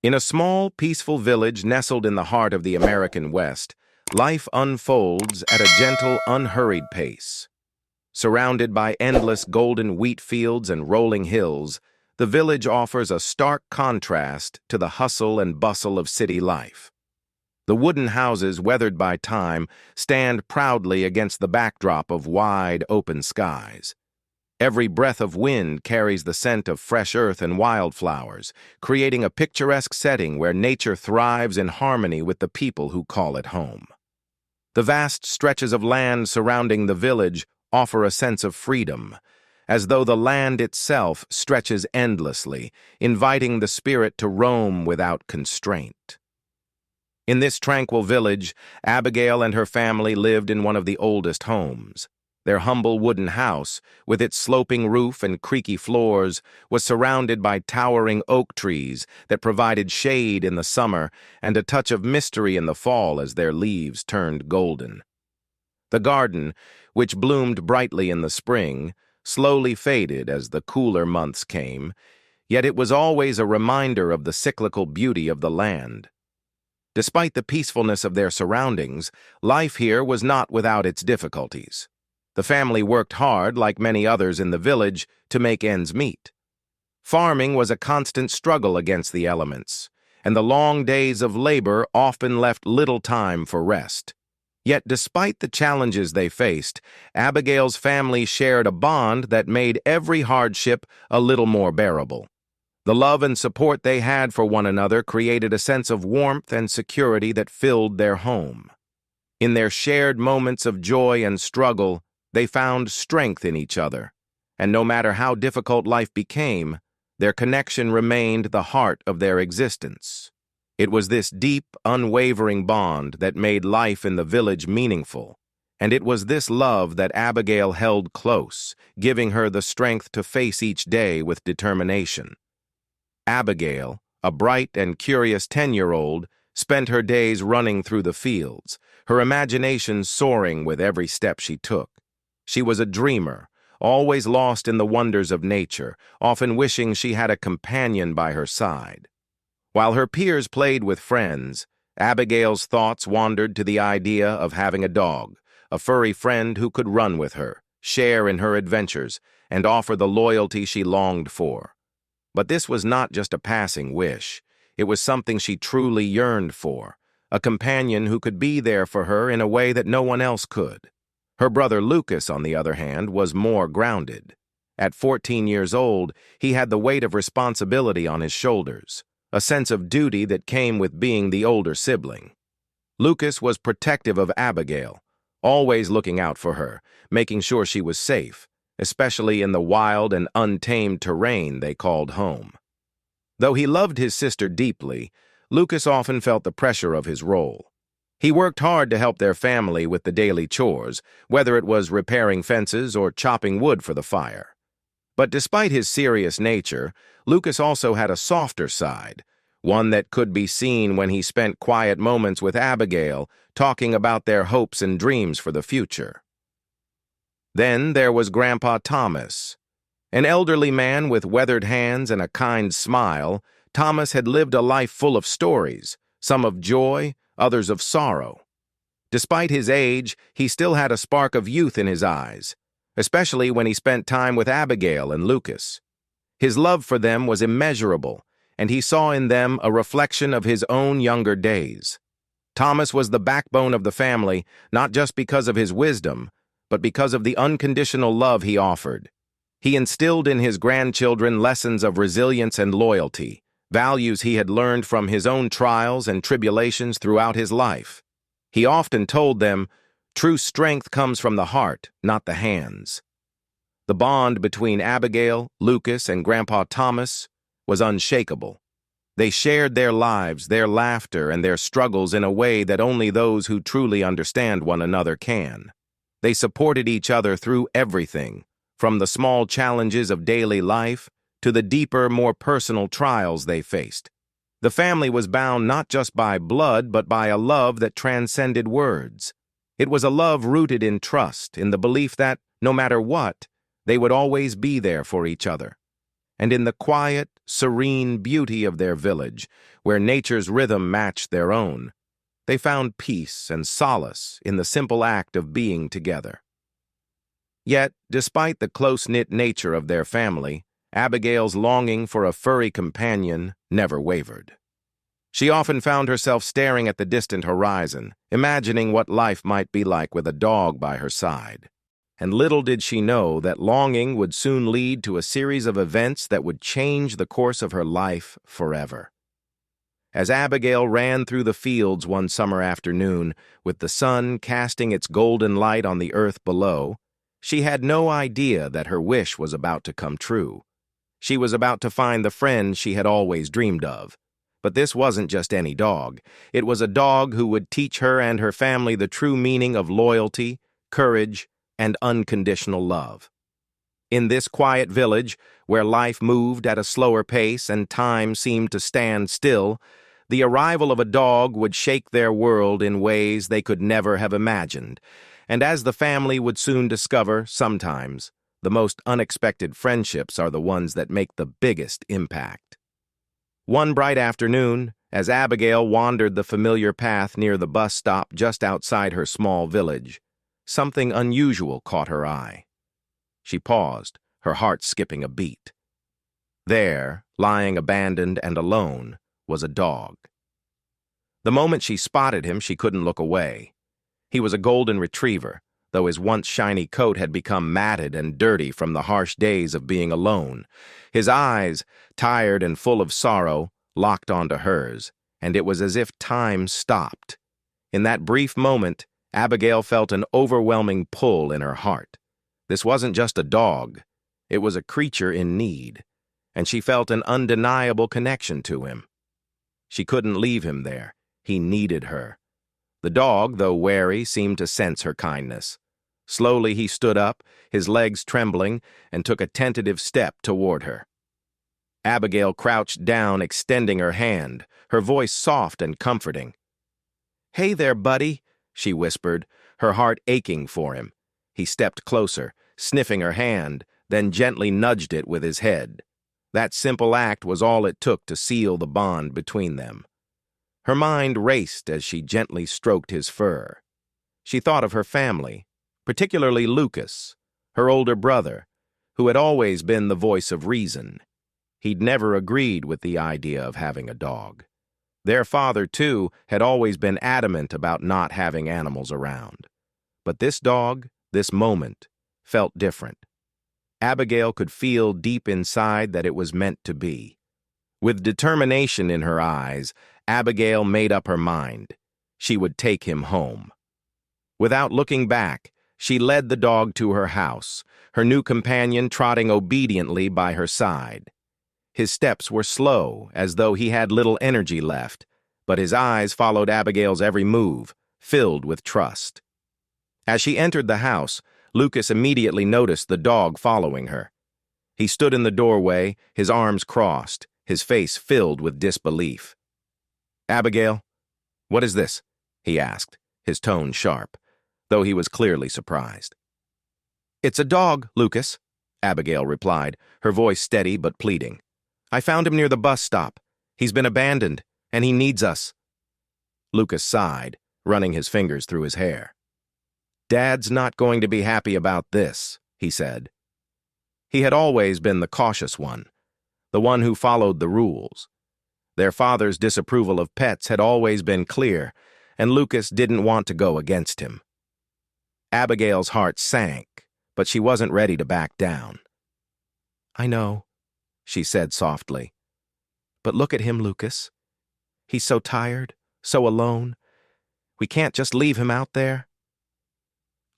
In a small, peaceful village nestled in the heart of the American West, life unfolds at a gentle, unhurried pace. Surrounded by endless golden wheat fields and rolling hills, the village offers a stark contrast to the hustle and bustle of city life. The wooden houses, weathered by time, stand proudly against the backdrop of wide, open skies. Every breath of wind carries the scent of fresh earth and wildflowers, creating a picturesque setting where nature thrives in harmony with the people who call it home. The vast stretches of land surrounding the village offer a sense of freedom, as though the land itself stretches endlessly, inviting the spirit to roam without constraint. In this tranquil village, Abigail and her family lived in one of the oldest homes. Their humble wooden house, with its sloping roof and creaky floors, was surrounded by towering oak trees that provided shade in the summer and a touch of mystery in the fall as their leaves turned golden. The garden, which bloomed brightly in the spring, slowly faded as the cooler months came, yet it was always a reminder of the cyclical beauty of the land. Despite the peacefulness of their surroundings, life here was not without its difficulties. The family worked hard, like many others in the village, to make ends meet. Farming was a constant struggle against the elements, and the long days of labor often left little time for rest. Yet despite the challenges they faced, Abigail's family shared a bond that made every hardship a little more bearable. The love and support they had for one another created a sense of warmth and security that filled their home. In their shared moments of joy and struggle, they found strength in each other, and no matter how difficult life became, their connection remained the heart of their existence. It was this deep, unwavering bond that made life in the village meaningful, and it was this love that Abigail held close, giving her the strength to face each day with determination. Abigail, a bright and curious 10-year-old, spent her days running through the fields, her imagination soaring with every step she took. She was a dreamer, always lost in the wonders of nature, often wishing she had a companion by her side. While her peers played with friends, Abigail's thoughts wandered to the idea of having a dog, a furry friend who could run with her, share in her adventures, and offer the loyalty she longed for. But this was not just a passing wish. It was something she truly yearned for, a companion who could be there for her in a way that no one else could. Her brother Lucas, on the other hand, was more grounded. At 14 years old, he had the weight of responsibility on his shoulders, a sense of duty that came with being the older sibling. Lucas was protective of Abigail, always looking out for her, making sure she was safe, especially in the wild and untamed terrain they called home. Though he loved his sister deeply, Lucas often felt the pressure of his role. He worked hard to help their family with the daily chores, whether it was repairing fences or chopping wood for the fire. But despite his serious nature, Lucas also had a softer side, one that could be seen when he spent quiet moments with Abigail, talking about their hopes and dreams for the future. Then there was Grandpa Thomas. An elderly man with weathered hands and a kind smile, Thomas had lived a life full of stories, some of joy, others of sorrow. Despite his age, he still had a spark of youth in his eyes, especially when he spent time with Abigail and Lucas. His love for them was immeasurable, and he saw in them a reflection of his own younger days. Thomas was the backbone of the family, not just because of his wisdom, but because of the unconditional love he offered. He instilled in his grandchildren lessons of resilience and loyalty, values he had learned from his own trials and tribulations throughout his life. He often told them, "True strength comes from the heart, not the hands." The bond between Abigail, Lucas, and Grandpa Thomas was unshakable. They shared their lives, their laughter, and their struggles in a way that only those who truly understand one another can. They supported each other through everything, from the small challenges of daily life to the deeper, more personal trials they faced. The family was bound not just by blood, but by a love that transcended words. It was a love rooted in trust, in the belief that, no matter what, they would always be there for each other. And in the quiet, serene beauty of their village, where nature's rhythm matched their own. They found peace and solace in the simple act of being together. Yet, despite the close-knit nature of their family, Abigail's longing for a furry companion never wavered. She often found herself staring at the distant horizon, imagining what life might be like with a dog by her side. And little did she know that longing would soon lead to a series of events that would change the course of her life forever. As Abigail ran through the fields one summer afternoon, with the sun casting its golden light on the earth below, she had no idea that her wish was about to come true. She was about to find the friend she had always dreamed of. But this wasn't just any dog. It was a dog who would teach her and her family the true meaning of loyalty, courage, and unconditional love. In this quiet village, where life moved at a slower pace and time seemed to stand still, the arrival of a dog would shake their world in ways they could never have imagined. And as the family would soon discover, sometimes, the most unexpected friendships are the ones that make the biggest impact. One bright afternoon, as Abigail wandered the familiar path near the bus stop just outside her small village, something unusual caught her eye. She paused, her heart skipping a beat. There, lying abandoned and alone, was a dog. The moment she spotted him, she couldn't look away. He was a golden retriever, though his once shiny coat had become matted and dirty from the harsh days of being alone. His eyes, tired and full of sorrow, locked onto hers, and it was as if time stopped. In that brief moment, Abigail felt an overwhelming pull in her heart. This wasn't just a dog, it was a creature in need, and she felt an undeniable connection to him. She couldn't leave him there. He needed her. The dog, though wary, seemed to sense her kindness. Slowly he stood up, his legs trembling, and took a tentative step toward her. Abigail crouched down, extending her hand, her voice soft and comforting. "Hey there, buddy," she whispered, her heart aching for him. He stepped closer, sniffing her hand, then gently nudged it with his head. That simple act was all it took to seal the bond between them. Her mind raced as she gently stroked his fur. She thought of her family, particularly Lucas, her older brother, who had always been the voice of reason. He'd never agreed with the idea of having a dog. Their father, too, had always been adamant about not having animals around. But this dog, this moment, felt different. Abigail could feel deep inside that it was meant to be. With determination in her eyes, Abigail made up her mind. She would take him home. Without looking back, she led the dog to her house, her new companion trotting obediently by her side. His steps were slow, as though he had little energy left, but his eyes followed Abigail's every move, filled with trust. As she entered the house, Lucas immediately noticed the dog following her. He stood in the doorway, his arms crossed, his face filled with disbelief. "Abigail, what is this?" he asked, his tone sharp, though he was clearly surprised. "It's a dog, Lucas," Abigail replied, her voice steady but pleading. "I found him near the bus stop. He's been abandoned, and he needs us." Lucas sighed, running his fingers through his hair. "Dad's not going to be happy about this," he said. He had always been the cautious one, the one who followed the rules. Their father's disapproval of pets had always been clear, and Lucas didn't want to go against him. Abigail's heart sank, but she wasn't ready to back down. "I know," she said softly. "But look at him, Lucas. He's so tired, so alone. We can't just leave him out there."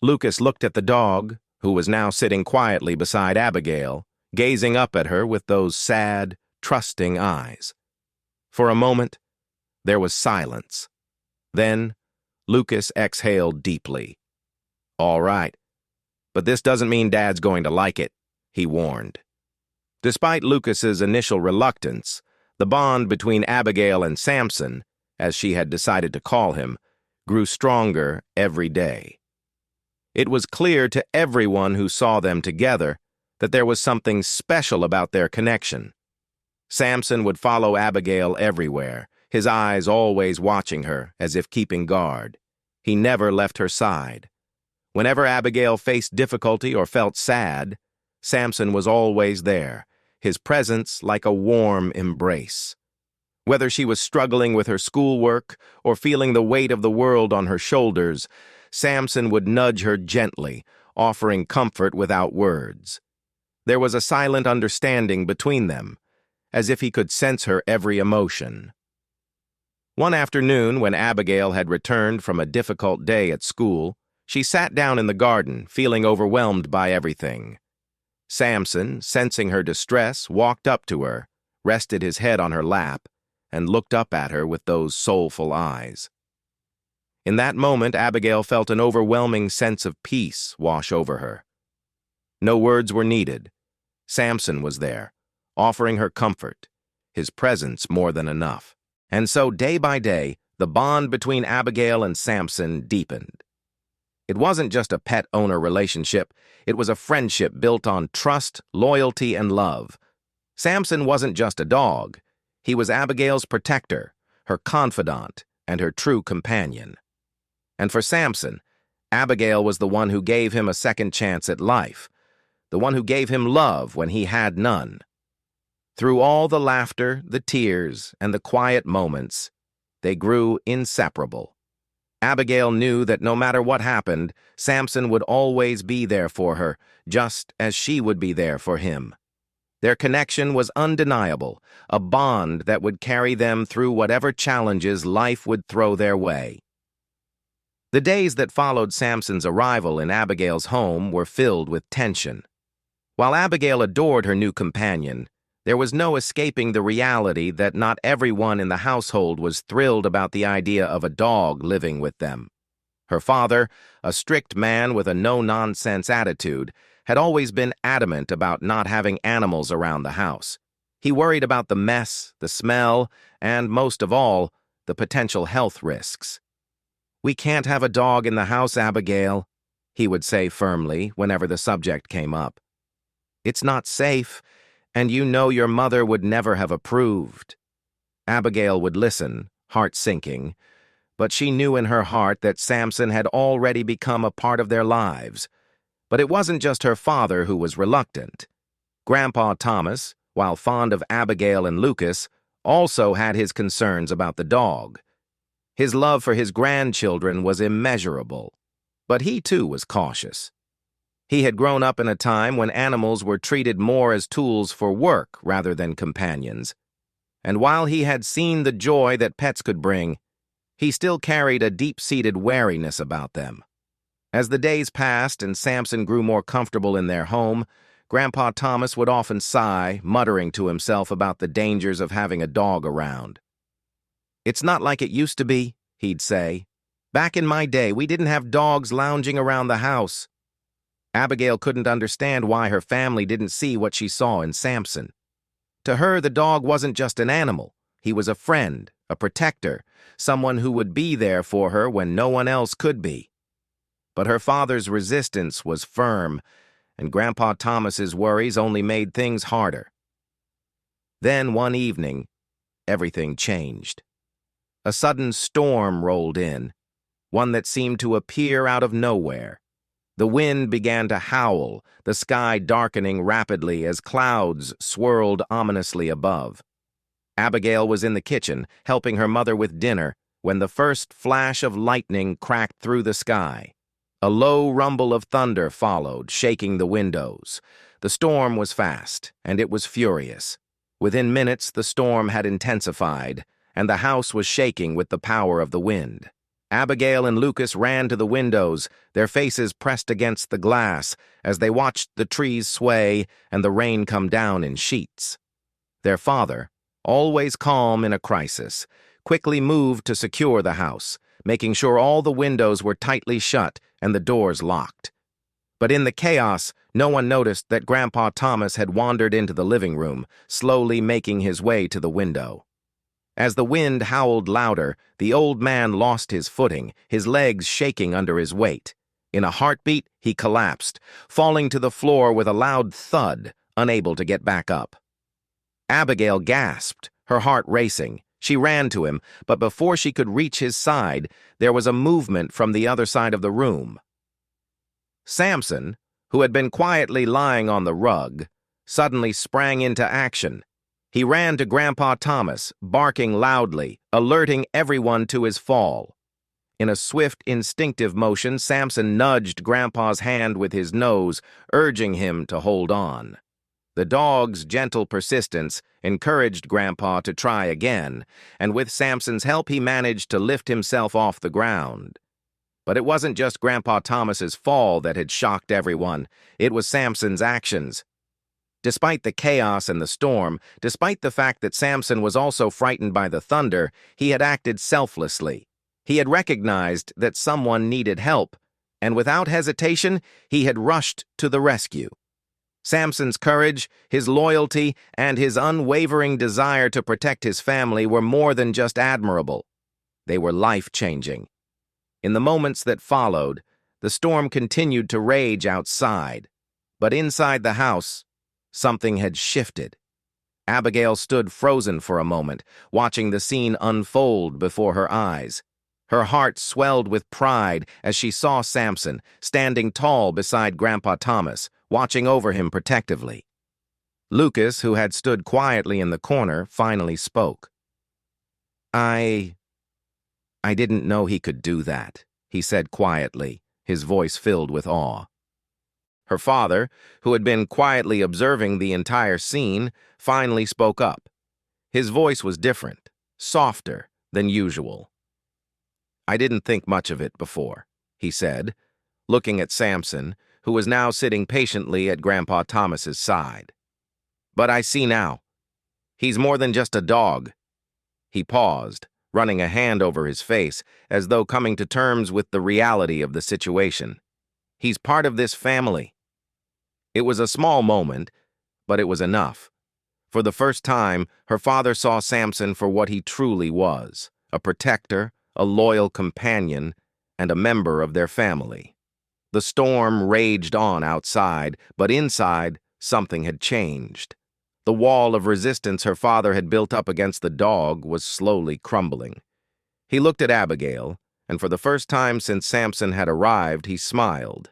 Lucas looked at the dog, who was now sitting quietly beside Abigail, gazing up at her with those sad, trusting eyes. For a moment, there was silence. Then, Lucas exhaled deeply. "All right, but this doesn't mean Dad's going to like it," he warned. Despite Lucas's initial reluctance, the bond between Abigail and Samson, as she had decided to call him, grew stronger every day. It was clear to everyone who saw them together that there was something special about their connection. Samson would follow Abigail everywhere, his eyes always watching her, as if keeping guard. He never left her side. Whenever Abigail faced difficulty or felt sad, Samson was always there, his presence like a warm embrace. Whether she was struggling with her schoolwork or feeling the weight of the world on her shoulders, Samson would nudge her gently, offering comfort without words. There was a silent understanding between them, as if he could sense her every emotion. One afternoon, when Abigail had returned from a difficult day at school, she sat down in the garden, feeling overwhelmed by everything. Samson, sensing her distress, walked up to her, rested his head on her lap, and looked up at her with those soulful eyes. In that moment, Abigail felt an overwhelming sense of peace wash over her. No words were needed. Samson was there, offering her comfort, his presence more than enough. And so, day by day, the bond between Abigail and Samson deepened. It wasn't just a pet-owner relationship, it was a friendship built on trust, loyalty, and love. Samson wasn't just a dog, he was Abigail's protector, her confidant, and her true companion. And for Samson, Abigail was the one who gave him a second chance at life, the one who gave him love when he had none. Through all the laughter, the tears, and the quiet moments, they grew inseparable. Abigail knew that no matter what happened, Samson would always be there for her, just as she would be there for him. Their connection was undeniable, a bond that would carry them through whatever challenges life would throw their way. The days that followed Samson's arrival in Abigail's home were filled with tension. While Abigail adored her new companion, there was no escaping the reality that not everyone in the household was thrilled about the idea of a dog living with them. Her father, a strict man with a no-nonsense attitude, had always been adamant about not having animals around the house. He worried about the mess, the smell, and, most of all, the potential health risks. "We can't have a dog in the house, Abigail," he would say firmly whenever the subject came up. "It's not safe, and you know your mother would never have approved." Abigail would listen, heart sinking, but she knew in her heart that Samson had already become a part of their lives. But it wasn't just her father who was reluctant. Grandpa Thomas, while fond of Abigail and Lucas, also had his concerns about the dog. His love for his grandchildren was immeasurable, but he too was cautious. He had grown up in a time when animals were treated more as tools for work rather than companions. And while he had seen the joy that pets could bring, he still carried a deep-seated wariness about them. As the days passed and Samson grew more comfortable in their home, Grandpa Thomas would often sigh, muttering to himself about the dangers of having a dog around. "It's not like it used to be," he'd say. "Back in my day, we didn't have dogs lounging around the house." Abigail couldn't understand why her family didn't see what she saw in Samson. To her, the dog wasn't just an animal. He was a friend, a protector, someone who would be there for her when no one else could be. But her father's resistance was firm, and Grandpa Thomas's worries only made things harder. Then one evening, everything changed. A sudden storm rolled in, one that seemed to appear out of nowhere. The wind began to howl, the sky darkening rapidly as clouds swirled ominously above. Abigail was in the kitchen, helping her mother with dinner, when the first flash of lightning cracked through the sky. A low rumble of thunder followed, shaking the windows. The storm was fast, and it was furious. Within minutes, the storm had intensified, and the house was shaking with the power of the wind. Abigail and Lucas ran to the windows, their faces pressed against the glass, as they watched the trees sway and the rain come down in sheets. Their father, always calm in a crisis, quickly moved to secure the house, making sure all the windows were tightly shut and the doors locked. But in the chaos, no one noticed that Grandpa Thomas had wandered into the living room, slowly making his way to the window. As the wind howled louder, the old man lost his footing, his legs shaking under his weight. In a heartbeat, he collapsed, falling to the floor with a loud thud, unable to get back up. Abigail gasped, her heart racing. She ran to him, but before she could reach his side, there was a movement from the other side of the room. Samson, who had been quietly lying on the rug, suddenly sprang into action. He ran to Grandpa Thomas, barking loudly, alerting everyone to his fall. In a swift, instinctive motion, Samson nudged Grandpa's hand with his nose, urging him to hold on. The dog's gentle persistence encouraged Grandpa to try again, and with Samson's help he managed to lift himself off the ground. But it wasn't just Grandpa Thomas's fall that had shocked everyone. It was Samson's actions. Despite the chaos and the storm, despite the fact that Samson was also frightened by the thunder, he had acted selflessly. He had recognized that someone needed help, and without hesitation, he had rushed to the rescue. Samson's courage, his loyalty, and his unwavering desire to protect his family were more than just admirable. They were life-changing. In the moments that followed, the storm continued to rage outside, but inside the house, something had shifted. Abigail stood frozen for a moment, watching the scene unfold before her eyes. Her heart swelled with pride as she saw Samson standing tall beside Grandpa Thomas, watching over him protectively. Lucas, who had stood quietly in the corner, finally spoke. I didn't know he could do that, he said quietly, his voice filled with awe. Her father, who had been quietly observing the entire scene, finally spoke up. His voice was different, softer than usual. I didn't think much of it before, he said, looking at Samson, who was now sitting patiently at Grandpa Thomas's side. But I see now. He's more than just a dog. He paused, running a hand over his face, as though coming to terms with the reality of the situation. He's part of this family. It was a small moment, but it was enough. For the first time, her father saw Samson for what he truly was, a protector, a loyal companion, and a member of their family. The storm raged on outside, but inside, something had changed. The wall of resistance her father had built up against the dog was slowly crumbling. He looked at Abigail, and for the first time since Samson had arrived, he smiled.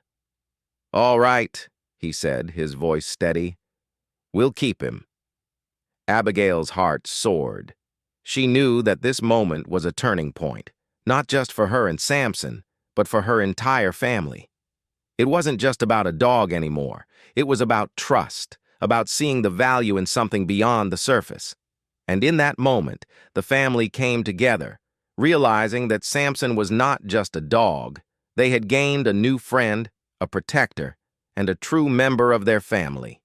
All right, he said, his voice steady. We'll keep him. Abigail's heart soared. She knew that this moment was a turning point, not just for her and Samson, but for her entire family. It wasn't just about a dog anymore. It was about trust, about seeing the value in something beyond the surface. And in that moment, the family came together, realizing that Samson was not just a dog. They had gained a new friend, a protector, and a true member of their family.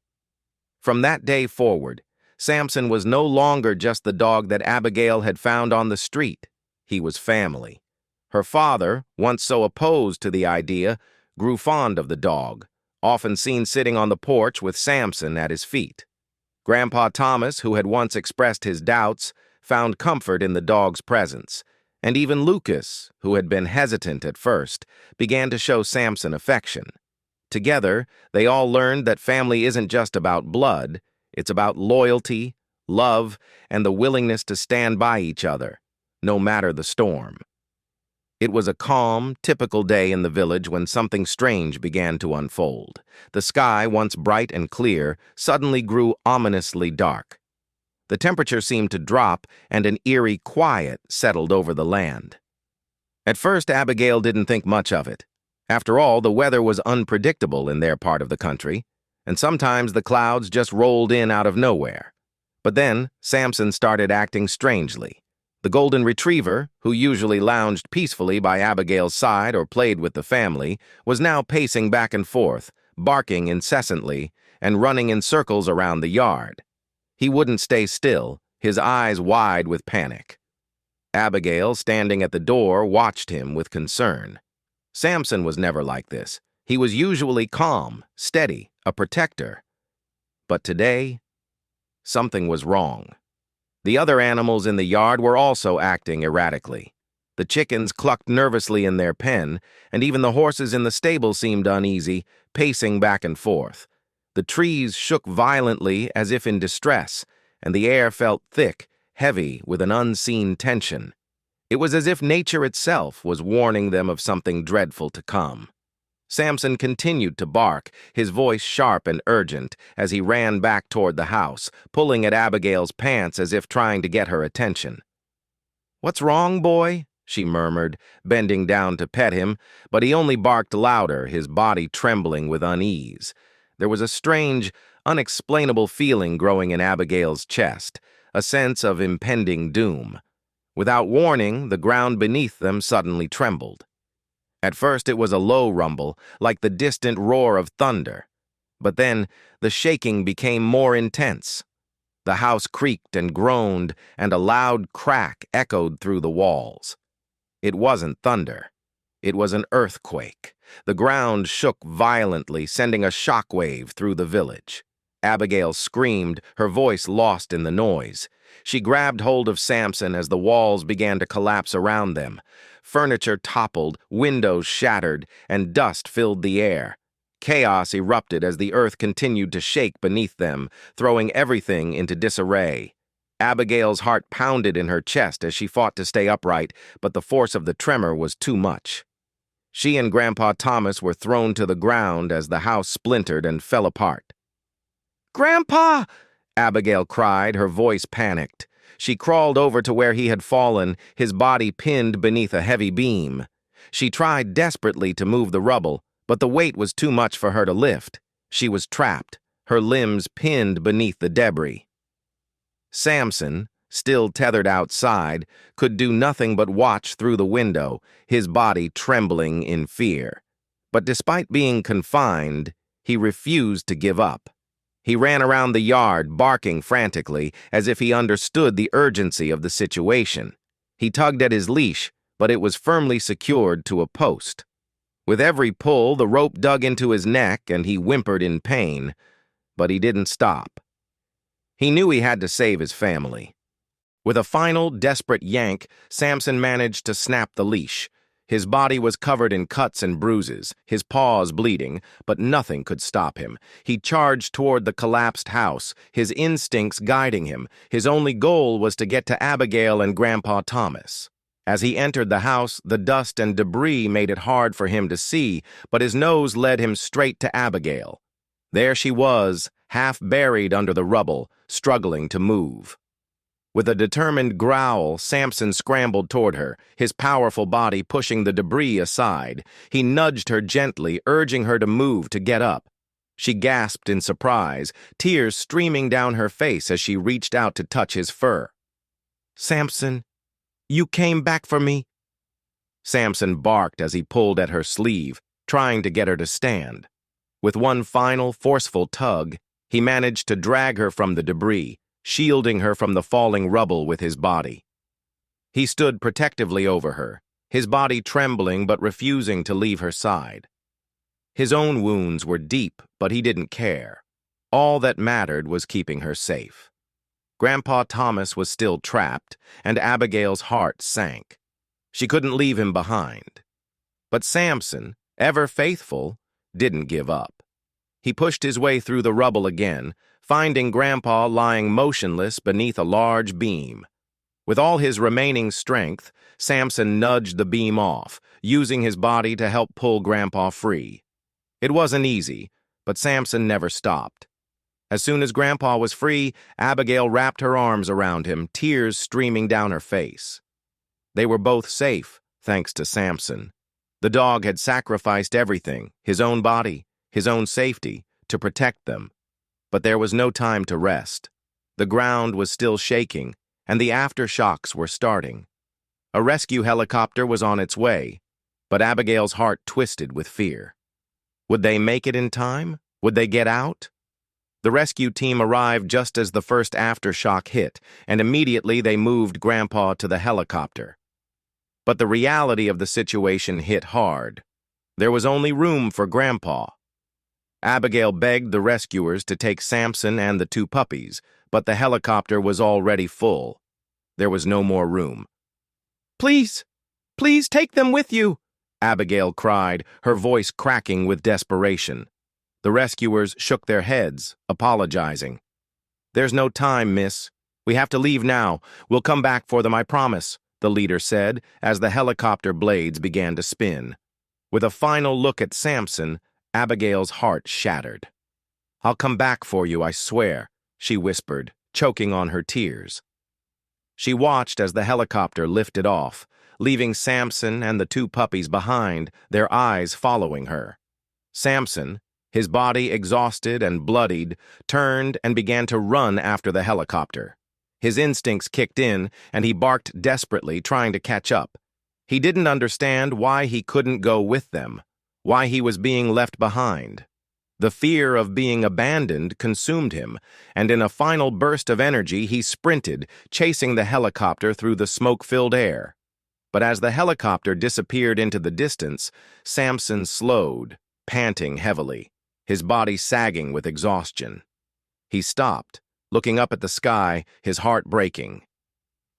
From that day forward, Samson was no longer just the dog that Abigail had found on the street. He was family. Her father, once so opposed to the idea, grew fond of the dog, often seen sitting on the porch with Samson at his feet. Grandpa Thomas, who had once expressed his doubts, found comfort in the dog's presence, and even Lucas, who had been hesitant at first, began to show Samson affection. Together, they all learned that family isn't just about blood, it's about loyalty, love, and the willingness to stand by each other, no matter the storm. It was a calm, typical day in the village when something strange began to unfold. The sky, once bright and clear, suddenly grew ominously dark. The temperature seemed to drop, and an eerie quiet settled over the land. At first, Abigail didn't think much of it. After all, the weather was unpredictable in their part of the country, and sometimes the clouds just rolled in out of nowhere. But then, Samson started acting strangely. The golden retriever, who usually lounged peacefully by Abigail's side or played with the family, was now pacing back and forth, barking incessantly, and running in circles around the yard. He wouldn't stay still, his eyes wide with panic. Abigail, standing at the door, watched him with concern. Samson was never like this. He was usually calm, steady, a protector. But today, something was wrong. The other animals in the yard were also acting erratically. The chickens clucked nervously in their pen, and even the horses in the stable seemed uneasy, pacing back and forth. The trees shook violently as if in distress, and the air felt thick, heavy with an unseen tension. It was as if nature itself was warning them of something dreadful to come. Samson continued to bark, his voice sharp and urgent, as he ran back toward the house, pulling at Abigail's pants as if trying to get her attention. "What's wrong, boy?" she murmured, bending down to pet him, but he only barked louder, his body trembling with unease. There was a strange, unexplainable feeling growing in Abigail's chest, a sense of impending doom. Without warning, the ground beneath them suddenly trembled. At first it was a low rumble, like the distant roar of thunder. But then the shaking became more intense. The house creaked and groaned, and a loud crack echoed through the walls. It wasn't thunder. It was an earthquake. The ground shook violently, sending a shockwave through the village. Abigail screamed, her voice lost in the noise. She grabbed hold of Samson as the walls began to collapse around them. Furniture toppled, windows shattered, and dust filled the air. Chaos erupted as the earth continued to shake beneath them, throwing everything into disarray. Abigail's heart pounded in her chest as she fought to stay upright, but the force of the tremor was too much. She and Grandpa Thomas were thrown to the ground as the house splintered and fell apart. "Grandpa!" Abigail cried, her voice panicked. She crawled over to where he had fallen, his body pinned beneath a heavy beam. She tried desperately to move the rubble, but the weight was too much for her to lift. She was trapped, her limbs pinned beneath the debris. Samson, still tethered outside, could do nothing but watch through the window, his body trembling in fear. But despite being confined, he refused to give up. He ran around the yard, barking frantically, as if he understood the urgency of the situation. He tugged at his leash, but it was firmly secured to a post. With every pull, the rope dug into his neck, and he whimpered in pain, but he didn't stop. He knew he had to save his family. With a final, desperate yank, Samson managed to snap the leash. His body was covered in cuts and bruises, his paws bleeding, but nothing could stop him. He charged toward the collapsed house, his instincts guiding him. His only goal was to get to Abigail and Grandpa Thomas. As he entered the house, the dust and debris made it hard for him to see, but his nose led him straight to Abigail. There she was, half buried under the rubble, struggling to move. With a determined growl, Samson scrambled toward her, his powerful body pushing the debris aside. He nudged her gently, urging her to move, to get up. She gasped in surprise, tears streaming down her face as she reached out to touch his fur. "Samson, you came back for me?" Samson barked as he pulled at her sleeve, trying to get her to stand. With one final, forceful tug, he managed to drag her from the debris, shielding her from the falling rubble with his body. He stood protectively over her, his body trembling but refusing to leave her side. His own wounds were deep, but he didn't care. All that mattered was keeping her safe. Grandpa Thomas was still trapped, and Abigail's heart sank. She couldn't leave him behind. But Samson, ever faithful, didn't give up. He pushed his way through the rubble again, finding Grandpa lying motionless beneath a large beam. With all his remaining strength, Samson nudged the beam off, using his body to help pull Grandpa free. It wasn't easy, but Samson never stopped. As soon as Grandpa was free, Abigail wrapped her arms around him, tears streaming down her face. They were both safe, thanks to Samson. The dog had sacrificed everything, his own body, his own safety, to protect them. But there was no time to rest. The ground was still shaking, and the aftershocks were starting. A rescue helicopter was on its way, but Abigail's heart twisted with fear. Would they make it in time? Would they get out? The rescue team arrived just as the first aftershock hit, and immediately they moved Grandpa to the helicopter. But the reality of the situation hit hard. There was only room for Grandpa. Abigail begged the rescuers to take Samson and the two puppies, but the helicopter was already full. There was no more room. "Please, please take them with you," Abigail cried, her voice cracking with desperation. The rescuers shook their heads, apologizing. "There's no time, miss. We have to leave now. We'll come back for them, I promise," the leader said as the helicopter blades began to spin. With a final look at Samson, Abigail's heart shattered. "I'll come back for you, I swear," she whispered, choking on her tears. She watched as the helicopter lifted off, leaving Samson and the two puppies behind, their eyes following her. Samson, his body exhausted and bloodied, turned and began to run after the helicopter. His instincts kicked in, and he barked desperately, trying to catch up. He didn't understand why he couldn't go with them, why he was being left behind. The fear of being abandoned consumed him, and in a final burst of energy he sprinted, chasing the helicopter through the smoke-filled air. But as the helicopter disappeared into the distance, Samson slowed, panting heavily, his body sagging with exhaustion. He stopped, looking up at the sky, his heart breaking.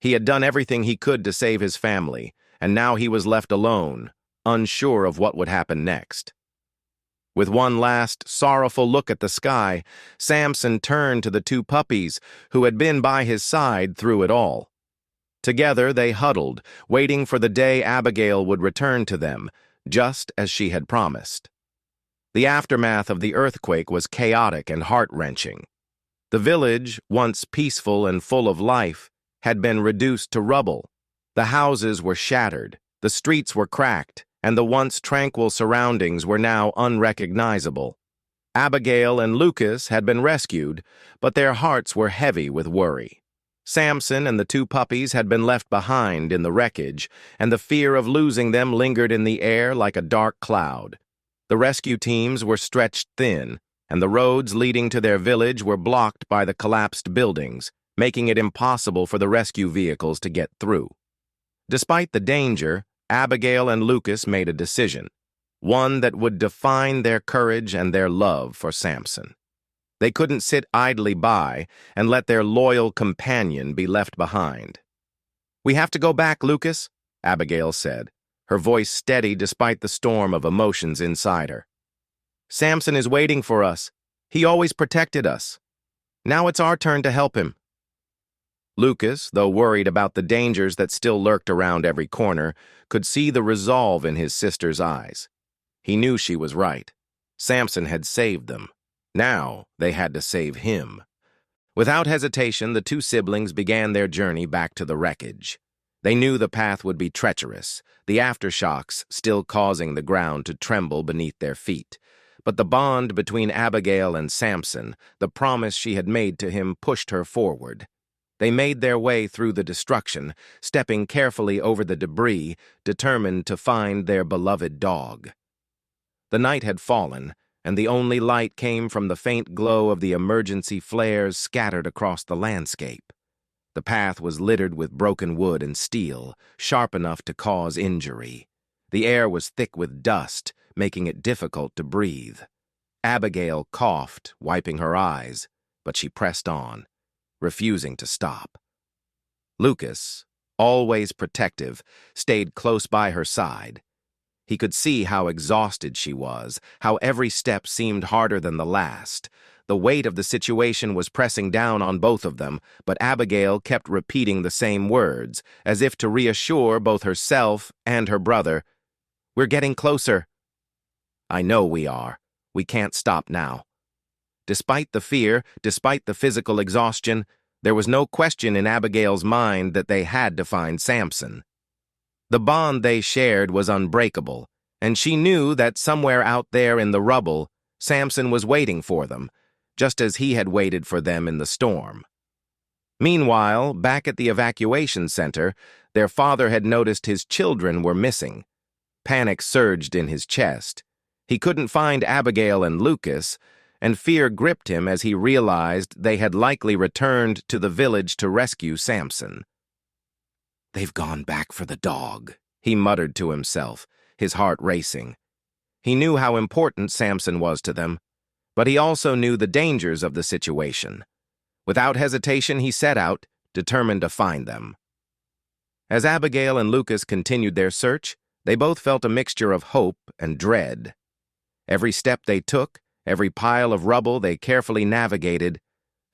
He had done everything he could to save his family, and now he was left alone, unsure of what would happen next. With one last, sorrowful look at the sky, Samson turned to the two puppies who had been by his side through it all. Together they huddled, waiting for the day Abigail would return to them, just as she had promised. The aftermath of the earthquake was chaotic and heart-wrenching. The village, once peaceful and full of life, had been reduced to rubble. The houses were shattered, the streets were cracked, and the once tranquil surroundings were now unrecognizable. Abigail and Lucas had been rescued, but their hearts were heavy with worry. Samson and the two puppies had been left behind in the wreckage, and the fear of losing them lingered in the air like a dark cloud. The rescue teams were stretched thin, and the roads leading to their village were blocked by the collapsed buildings, making it impossible for the rescue vehicles to get through. Despite the danger, Abigail and Lucas made a decision, one that would define their courage and their love for Samson. They couldn't sit idly by and let their loyal companion be left behind. "We have to go back, Lucas," Abigail said, her voice steady despite the storm of emotions inside her. "Samson is waiting for us. He always protected us. Now it's our turn to help him." Lucas, though worried about the dangers that still lurked around every corner, could see the resolve in his sister's eyes. He knew she was right. Samson had saved them. Now they had to save him. Without hesitation, the two siblings began their journey back to the wreckage. They knew the path would be treacherous, the aftershocks still causing the ground to tremble beneath their feet. But the bond between Abigail and Samson, the promise she had made to him, pushed her forward. They made their way through the destruction, stepping carefully over the debris, determined to find their beloved dog. The night had fallen, and the only light came from the faint glow of the emergency flares scattered across the landscape. The path was littered with broken wood and steel, sharp enough to cause injury. The air was thick with dust, making it difficult to breathe. Abigail coughed, wiping her eyes, but she pressed on, refusing to stop. Lucas, always protective, stayed close by her side. He could see how exhausted she was, how every step seemed harder than the last. The weight of the situation was pressing down on both of them, but Abigail kept repeating the same words, as if to reassure both herself and her brother. "We're getting closer." "I know we are. We can't stop now." Despite the fear, despite the physical exhaustion, there was no question in Abigail's mind that they had to find Samson. The bond they shared was unbreakable, and she knew that somewhere out there in the rubble, Samson was waiting for them, just as he had waited for them in the storm. Meanwhile, back at the evacuation center, their father had noticed his children were missing. Panic surged in his chest. He couldn't find Abigail and Lucas, and fear gripped him as he realized they had likely returned to the village to rescue Samson. "They've gone back for the dog," he muttered to himself, his heart racing. He knew how important Samson was to them, but he also knew the dangers of the situation. Without hesitation, he set out, determined to find them. As Abigail and Lucas continued their search, they both felt a mixture of hope and dread. Every step they took, every pile of rubble they carefully navigated,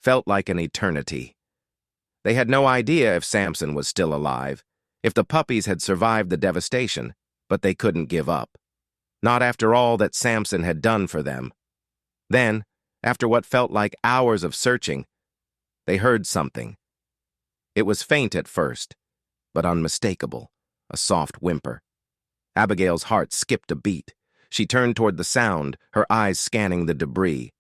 felt like an eternity. They had no idea if Samson was still alive, if the puppies had survived the devastation, but they couldn't give up. Not after all that Samson had done for them. Then, after what felt like hours of searching, they heard something. It was faint at first, but unmistakable, a soft whimper. Abigail's heart skipped a beat. She turned toward the sound, her eyes scanning the debris.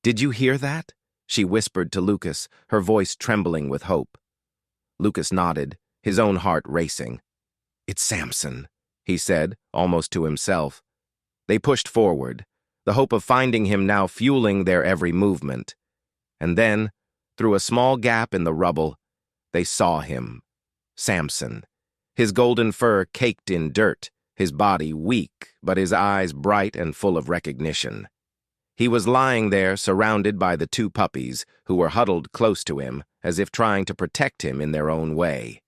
"Did you hear that?" she whispered to Lucas, her voice trembling with hope. Lucas nodded, his own heart racing. "It's Samson," he said, almost to himself. They pushed forward, the hope of finding him now fueling their every movement. And then, through a small gap in the rubble, they saw him. Samson. His golden fur caked in dirt, his body weak, but his eyes bright and full of recognition. He was lying there, surrounded by the two puppies, who were huddled close to him, as if trying to protect him in their own way.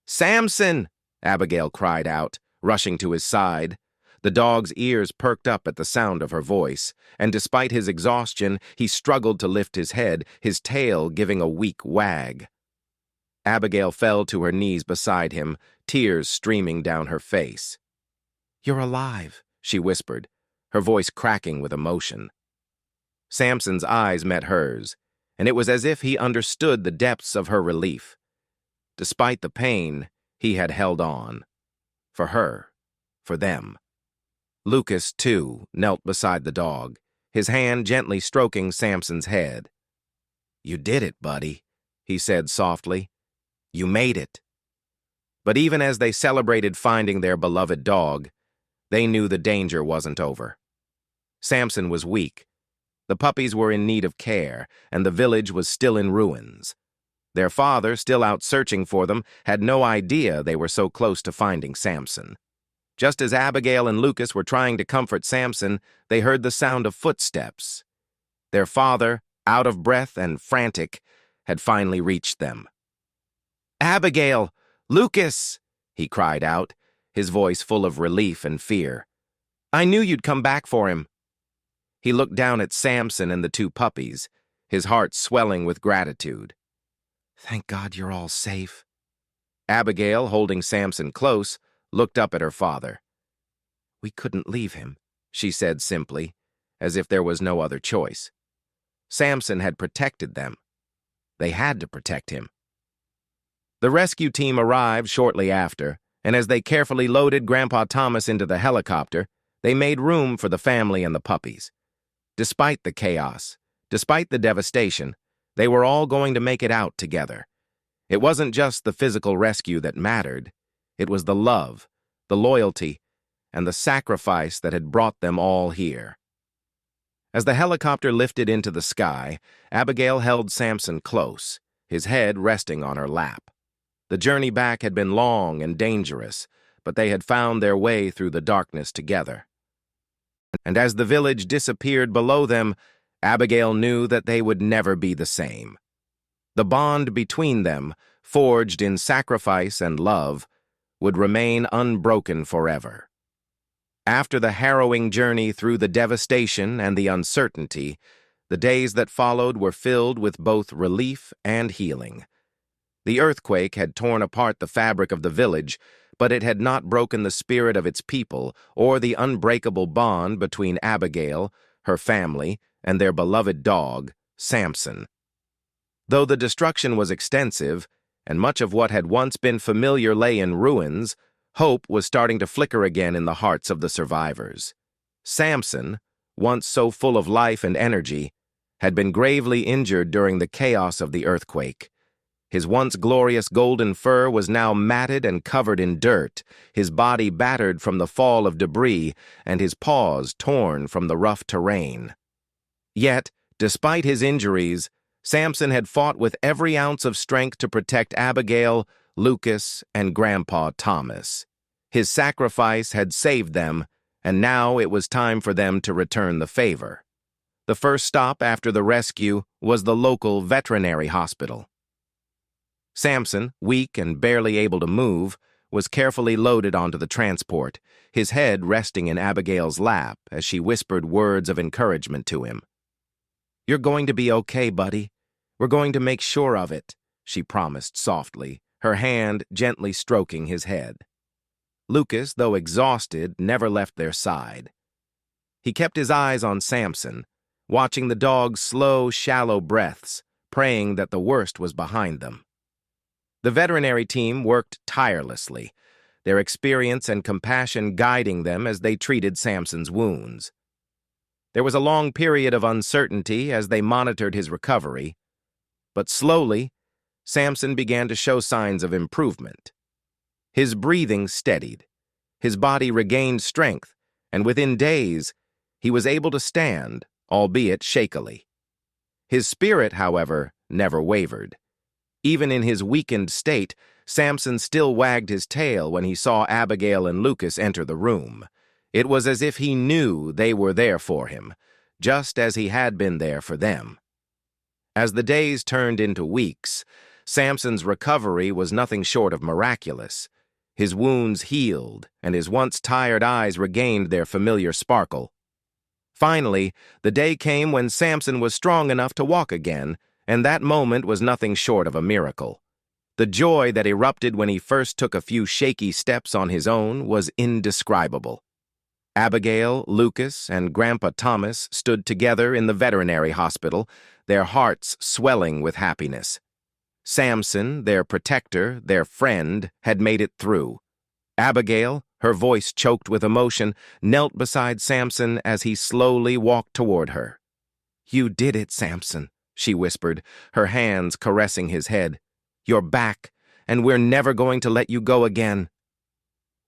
"Samson!" Abigail cried out, rushing to his side. The dog's ears perked up at the sound of her voice, and despite his exhaustion, he struggled to lift his head, his tail giving a weak wag. Abigail fell to her knees beside him, tears streaming down her face. "You're alive," she whispered, her voice cracking with emotion. Samson's eyes met hers, and it was as if he understood the depths of her relief. Despite the pain, he had held on. For her. For them. Lucas, too, knelt beside the dog, his hand gently stroking Samson's head. "You did it, buddy," he said softly. "You made it." But even as they celebrated finding their beloved dog, they knew the danger wasn't over. Samson was weak. The puppies were in need of care, and the village was still in ruins. Their father, still out searching for them, had no idea they were so close to finding Samson. Just as Abigail and Lucas were trying to comfort Samson, they heard the sound of footsteps. Their father, out of breath and frantic, had finally reached them. "Abigail! Lucas!" he cried out, his voice full of relief and fear. "I knew you'd come back for him." He looked down at Samson and the two puppies, his heart swelling with gratitude. "Thank God you're all safe." Abigail, holding Samson close, looked up at her father. "We couldn't leave him," she said simply, as if there was no other choice. Samson had protected them. They had to protect him. The rescue team arrived shortly after, and as they carefully loaded Grandpa Thomas into the helicopter, they made room for the family and the puppies. Despite the chaos, despite the devastation, they were all going to make it out together. It wasn't just the physical rescue that mattered. It was the love, the loyalty, and the sacrifice that had brought them all here. As the helicopter lifted into the sky, Abigail held Samson close, his head resting on her lap. The journey back had been long and dangerous, but they had found their way through the darkness together. And as the village disappeared below them, Abigail knew that they would never be the same. The bond between them, forged in sacrifice and love, would remain unbroken forever. After the harrowing journey through the devastation and the uncertainty, the days that followed were filled with both relief and healing. The earthquake had torn apart the fabric of the village, but it had not broken the spirit of its people or the unbreakable bond between Abigail, her family, and their beloved dog, Samson. Though the destruction was extensive, and much of what had once been familiar lay in ruins, hope was starting to flicker again in the hearts of the survivors. Samson, once so full of life and energy, had been gravely injured during the chaos of the earthquake. His once glorious golden fur was now matted and covered in dirt, his body battered from the fall of debris, and his paws torn from the rough terrain. Yet, despite his injuries, Samson had fought with every ounce of strength to protect Abigail, Lucas, and Grandpa Thomas. His sacrifice had saved them, and now it was time for them to return the favor. The first stop after the rescue was the local veterinary hospital. Samson, weak and barely able to move, was carefully loaded onto the transport, his head resting in Abigail's lap as she whispered words of encouragement to him. "You're going to be okay, buddy. We're going to make sure of it," she promised softly, her hand gently stroking his head. Lucas, though exhausted, never left their side. He kept his eyes on Samson, watching the dog's slow, shallow breaths, praying that the worst was behind them. The veterinary team worked tirelessly, their experience and compassion guiding them as they treated Samson's wounds. There was a long period of uncertainty as they monitored his recovery, but slowly, Samson began to show signs of improvement. His breathing steadied, his body regained strength, and within days, he was able to stand, albeit shakily. His spirit, however, never wavered. Even in his weakened state, Samson still wagged his tail when he saw Abigail and Lucas enter the room. It was as if he knew they were there for him, just as he had been there for them. As the days turned into weeks, Samson's recovery was nothing short of miraculous. His wounds healed, and his once tired eyes regained their familiar sparkle. Finally, the day came when Samson was strong enough to walk again, and that moment was nothing short of a miracle. The joy that erupted when he first took a few shaky steps on his own was indescribable. Abigail, Lucas, and Grandpa Thomas stood together in the veterinary hospital, their hearts swelling with happiness. Samson, their protector, their friend, had made it through. Abigail, her voice choked with emotion, knelt beside Samson as he slowly walked toward her. "You did it, Samson," she whispered, her hands caressing his head. "You're back, and we're never going to let you go again."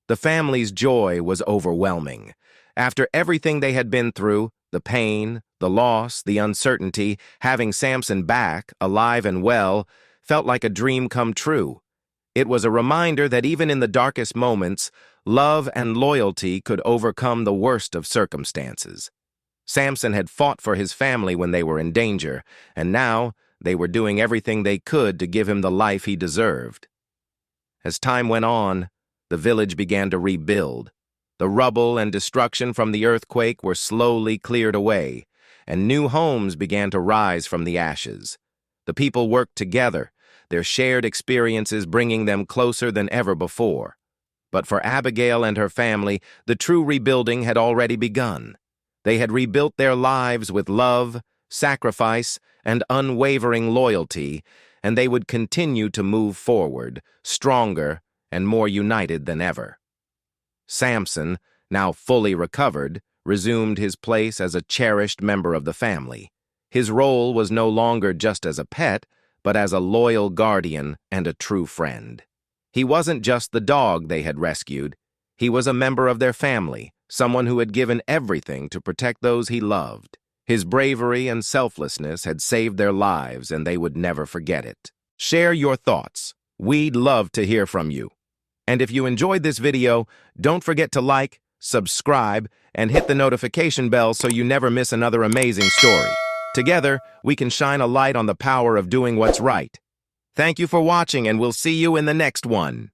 The family's joy was overwhelming. After everything they had been through, the pain, the loss, the uncertainty, having Samson back, alive and well, felt like a dream come true. It was a reminder that even in the darkest moments, love and loyalty could overcome the worst of circumstances. Samson had fought for his family when they were in danger, and now they were doing everything they could to give him the life he deserved. As time went on, the village began to rebuild. The rubble and destruction from the earthquake were slowly cleared away, and new homes began to rise from the ashes. The people worked together, their shared experiences bringing them closer than ever before. But for Abigail and her family, the true rebuilding had already begun. They had rebuilt their lives with love, sacrifice, and unwavering loyalty, and they would continue to move forward, stronger and more united than ever. Samson, now fully recovered, resumed his place as a cherished member of the family. His role was no longer just as a pet, but as a loyal guardian and a true friend. He wasn't just the dog they had rescued. He was a member of their family, someone who had given everything to protect those he loved. His bravery and selflessness had saved their lives, and they would never forget it. Share your thoughts. We'd love to hear from you. And if you enjoyed this video, don't forget to like, subscribe, and hit the notification bell so you never miss another amazing story. Together, we can shine a light on the power of doing what's right. Thank you for watching, and we'll see you in the next one.